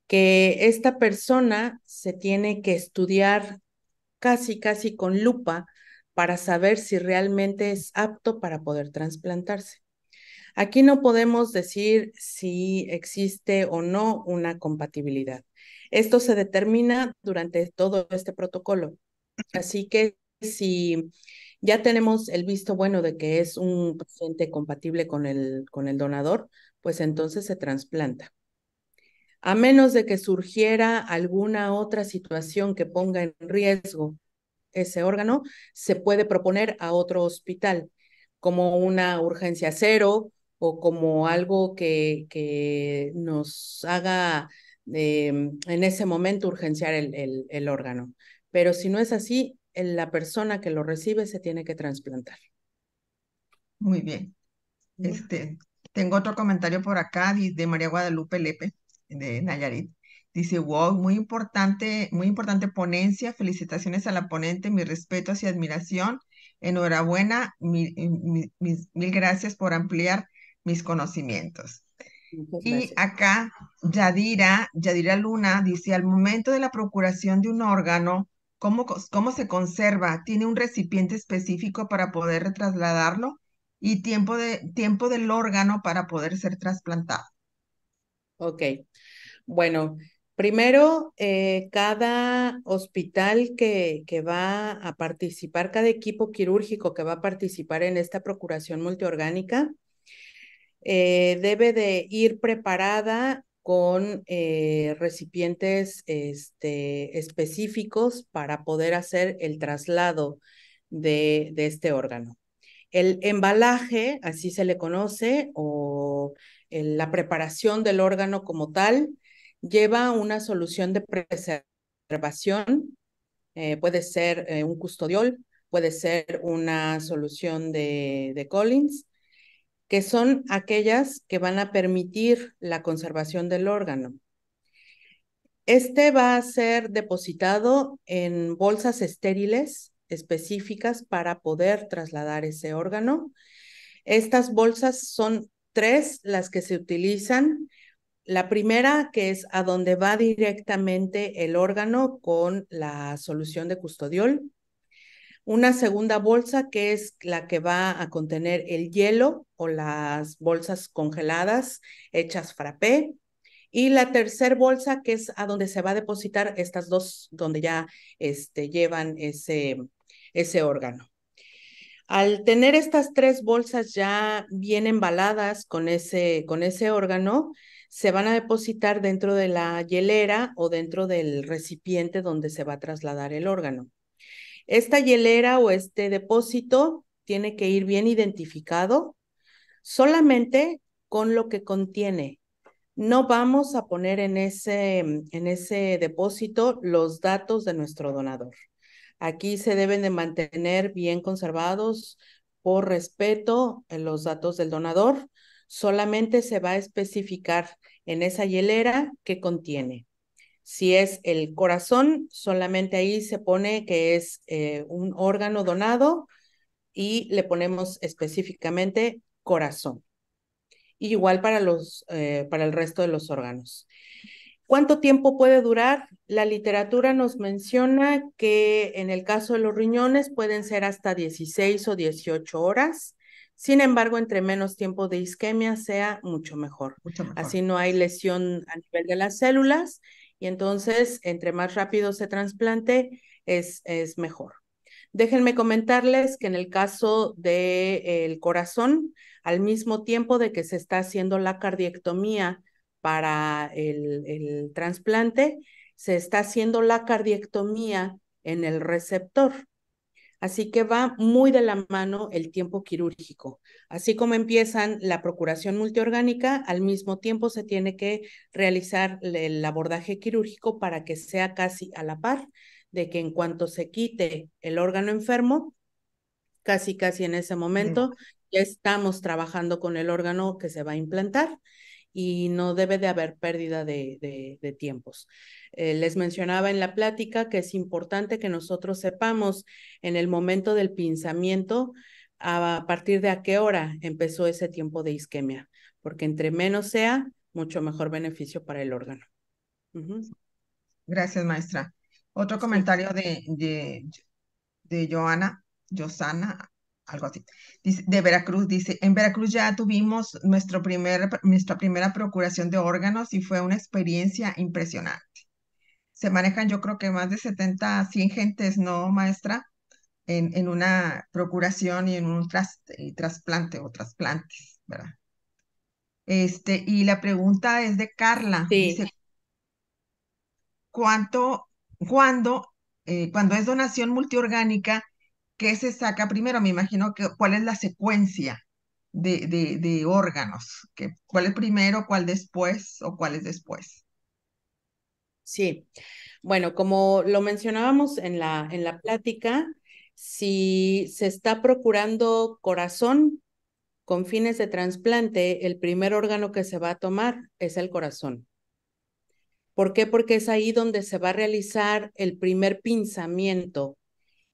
Que esta persona se tiene que estudiar casi con lupa para saber si realmente es apto para poder trasplantarse. Aquí no podemos decir si existe o no una compatibilidad. Esto se determina durante todo este protocolo. Así que si Ya tenemos el visto bueno de que es un paciente compatible con el donador, pues entonces se trasplanta. A menos de que surgiera alguna otra situación que ponga en riesgo ese órgano, se puede proponer a otro hospital como una urgencia cero o como algo que nos haga en ese momento urgenciar el órgano. Pero si no es así, la persona que lo recibe se tiene que trasplantar. Muy bien. Tengo otro comentario por acá de María Guadalupe Lepe, de Nayarit. Dice, wow, muy importante ponencia. Felicitaciones a la ponente, mis respetos y admiración. Enhorabuena, mil gracias por ampliar mis conocimientos. Muchas Y gracias. acá Yadira Luna dice, al momento de la procuración de un órgano, ¿cómo se conserva? ¿Tiene un recipiente específico para poder trasladarlo? Y tiempo del órgano para poder ser trasplantado. Ok, bueno, primero, cada hospital que va a participar, cada equipo quirúrgico que va a participar en esta procuración multiorgánica, debe de ir preparada con recipientes específicos para poder hacer el traslado de este órgano. El embalaje, así se le conoce, o la preparación del órgano como tal, lleva una solución de preservación, puede ser un custodiol, puede ser una solución de Collins, que son aquellas que van a permitir la conservación del órgano. Este va a ser depositado en bolsas estériles específicas para poder trasladar ese órgano. Estas bolsas son 3 las que se utilizan. La primera, que es a donde va directamente el órgano con la solución de custodiol. Una segunda bolsa, que es la que va a contener el hielo o las bolsas congeladas hechas frappé. Y la tercera bolsa, que es a donde se va a depositar estas dos, donde ya llevan ese órgano. Al tener estas 3 bolsas ya bien embaladas con ese órgano, se van a depositar dentro de la hielera o dentro del recipiente donde se va a trasladar el órgano. Esta hielera o este depósito tiene que ir bien identificado solamente con lo que contiene. No vamos a poner en ese depósito los datos de nuestro donador. Aquí se deben de mantener bien conservados por respeto en los datos del donador. Solamente se va a especificar en esa hielera qué contiene. Si es el corazón, solamente ahí se pone que es un órgano donado y le ponemos específicamente corazón. Igual para el resto de los órganos. ¿Cuánto tiempo puede durar? La literatura nos menciona que en el caso de los riñones pueden ser hasta 16 o 18 horas. Sin embargo, entre menos tiempo de isquemia sea mucho mejor. Mucho mejor. Así no hay lesión a nivel de las células y entonces entre más rápido se trasplante es mejor. Déjenme comentarles que en el caso del corazón, al mismo tiempo de que se está haciendo la cardiectomía para el trasplante, se está haciendo la cardiectomía en el receptor. Así que va muy de la mano el tiempo quirúrgico. Así como empiezan la procuración multiorgánica, al mismo tiempo se tiene que realizar el abordaje quirúrgico para que sea casi a la par de que en cuanto se quite el órgano enfermo, casi en ese momento ya estamos trabajando con el órgano que se va a implantar y no debe de haber pérdida de tiempos. Les mencionaba en la plática que es importante que nosotros sepamos en el momento del pinzamiento a partir de a qué hora empezó ese tiempo de isquemia, porque entre menos sea, mucho mejor beneficio para el órgano. Gracias, maestra. Otro Sí. comentario de Josana, algo así. Dice, de Veracruz, dice, en Veracruz ya tuvimos nuestra primera procuración de órganos y fue una experiencia impresionante. Se manejan, yo creo que más de 70, 100 gentes, ¿no, maestra? en una procuración y en un trasplante o trasplantes, ¿verdad? Y la pregunta es de Carla. Sí, Dice, ¿cuánto, cuándo, cuando es donación multiorgánica, qué se saca primero? Me imagino que cuál es la secuencia de órganos, cuál es primero, cuál después o cuál es después. sí. Bueno, como lo mencionábamos en la plática, si se está procurando corazón con fines de trasplante, el primer órgano que se va a tomar es el corazón. ¿Por qué? Porque es ahí donde se va a realizar el primer pinzamiento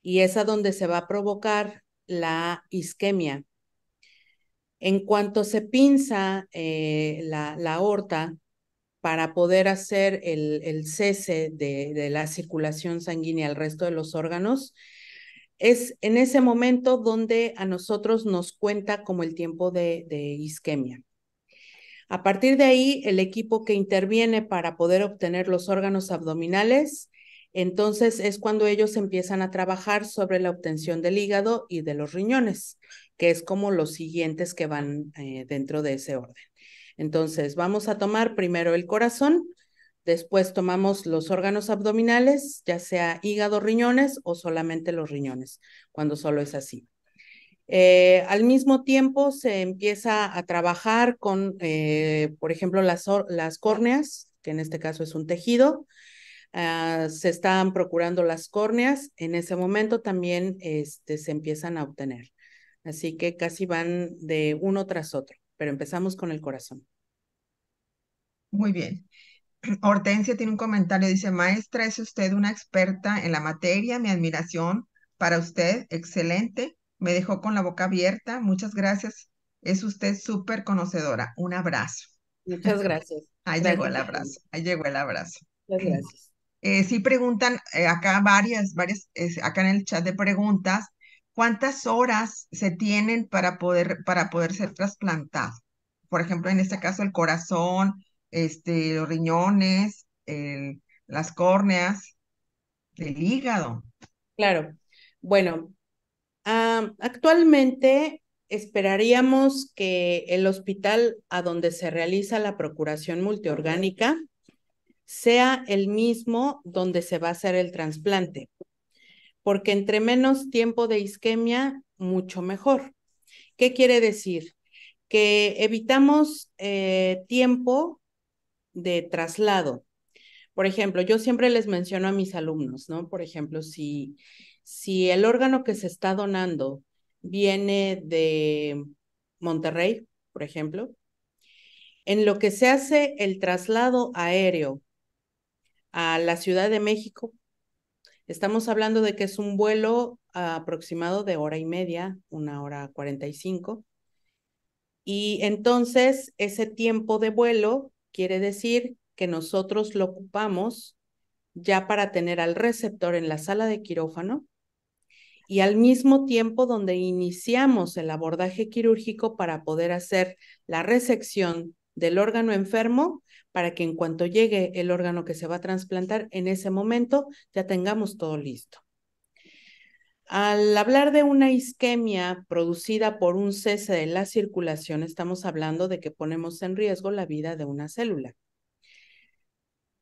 y es a donde se va a provocar la isquemia. En cuanto se pinza la aorta para poder hacer el cese de la circulación sanguínea al resto de los órganos, es en ese momento donde a nosotros nos cuenta como el tiempo de isquemia. A partir de ahí, el equipo que interviene para poder obtener los órganos abdominales, entonces es cuando ellos empiezan a trabajar sobre la obtención del hígado y de los riñones, que es como los siguientes que van dentro de ese orden. Entonces, vamos a tomar primero el corazón, después tomamos los órganos abdominales, ya sea hígado, riñones o solamente los riñones, cuando solo es así. Al mismo tiempo se empieza a trabajar con, por ejemplo, las córneas, que en este caso es un tejido. Se están procurando las córneas. En ese momento también se empiezan a obtener. Así que casi van de uno tras otro, pero empezamos con el corazón. Muy bien. Hortensia tiene un comentario, dice, maestra, es usted una experta en la materia, mi admiración para usted, excelente, me dejó con la boca abierta, muchas gracias, es usted súper conocedora, un abrazo. Muchas gracias. Ahí llegó Gracias. el abrazo, ahí llegó el abrazo. Muchas gracias. Sí preguntan acá acá en el chat de preguntas, ¿cuántas horas se tienen para poder ser trasplantado? Por ejemplo, en este caso el corazón, los riñones, las córneas, el hígado. Claro. Bueno, actualmente esperaríamos que el hospital a donde se realiza la procuración multiorgánica sea el mismo donde se va a hacer el trasplante, porque entre menos tiempo de isquemia, mucho mejor. ¿Qué quiere decir? Que evitamos tiempo de traslado. Por ejemplo, yo siempre les menciono a mis alumnos, ¿no? Por ejemplo, si el órgano que se está donando viene de Monterrey, por ejemplo, en lo que se hace el traslado aéreo a la Ciudad de México, estamos hablando de que es un vuelo aproximado de hora y media, 1 hora 45. Y entonces ese tiempo de vuelo quiere decir que nosotros lo ocupamos ya para tener al receptor en la sala de quirófano y al mismo tiempo donde iniciamos el abordaje quirúrgico para poder hacer la resección del órgano enfermo para que en cuanto llegue el órgano que se va a trasplantar, en ese momento ya tengamos todo listo. Al hablar de una isquemia producida por un cese de la circulación, estamos hablando de que ponemos en riesgo la vida de una célula.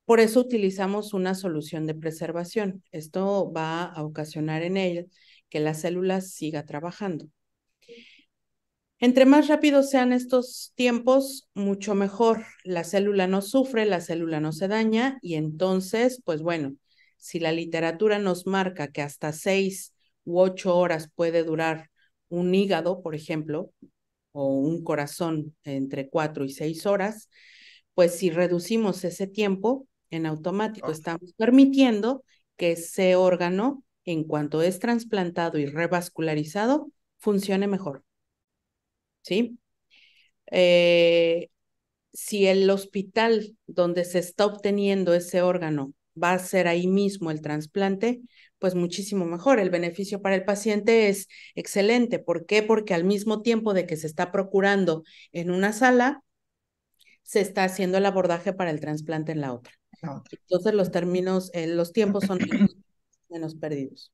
Por eso utilizamos una solución de preservación. Esto va a ocasionar en ella que la célula siga trabajando. Entre más rápidos sean estos tiempos, mucho mejor. La célula no sufre, la célula no se daña y entonces, pues bueno, si la literatura nos marca que hasta 6 u 8 horas puede durar un hígado, por ejemplo, o un corazón entre 4 y 6 horas, pues si reducimos ese tiempo, en automático estamos permitiendo que ese órgano, en cuanto es trasplantado y revascularizado, funcione mejor. ¿Sí? Si el hospital donde se está obteniendo ese órgano va a ser ahí mismo el trasplante, pues muchísimo mejor. El beneficio para el paciente es excelente. ¿Por qué? Porque al mismo tiempo de que se está procurando en una sala, se está haciendo el abordaje para el trasplante en la otra. Entonces los tiempos son menos perdidos.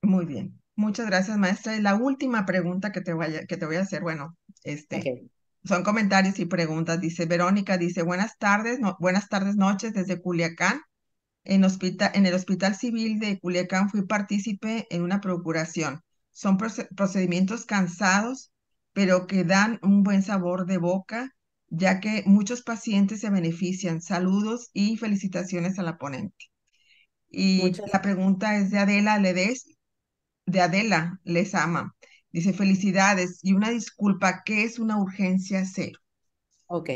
Muy bien. Muchas gracias, maestra. Y la última pregunta que te voy a hacer, bueno, Ok. son comentarios y preguntas. Dice Verónica, dice, buenas tardes, buenas tardes, noches desde Culiacán. En el Hospital Civil de Culiacán fui partícipe en una procuración. Son procedimientos cansados, pero que dan un buen sabor de boca, ya que muchos pacientes se benefician. Saludos y felicitaciones a la ponente. Y Muchas, la pregunta es de Adela Ledesma de Adela les ama. Dice, felicidades y una disculpa, ¿qué es una urgencia cero? ok.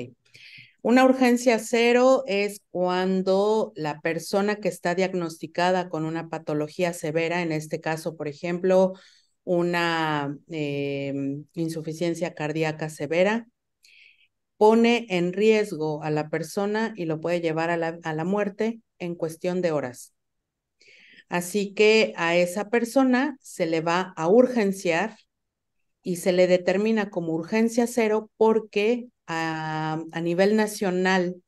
Una urgencia cero es cuando la persona que está diagnosticada con una patología severa, en este caso, por ejemplo, una insuficiencia cardíaca severa, pone en riesgo a la persona y lo puede llevar a la muerte en cuestión de horas. Así que a esa persona se le va a urgenciar y se le determina como urgencia cero porque a nivel nacional,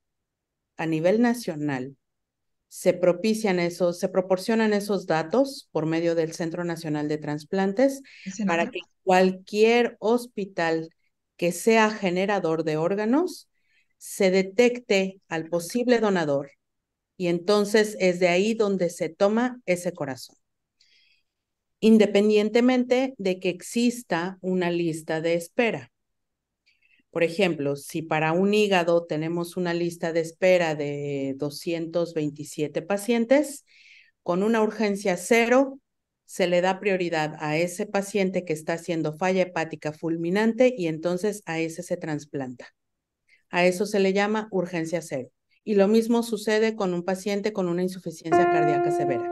se proporcionan esos datos por medio del Centro Nacional de Trasplantes para Senadora. que cualquier hospital que sea generador de órganos se detecte al posible donador y entonces es de ahí donde se toma ese corazón, independientemente de que exista una lista de espera. Por ejemplo, si para un hígado tenemos una lista de espera de 227 pacientes, con una urgencia cero, se le da prioridad a ese paciente que está haciendo falla hepática fulminante y entonces a ese se trasplanta. A eso se le llama urgencia cero. Y lo mismo sucede con un paciente con una insuficiencia cardíaca severa.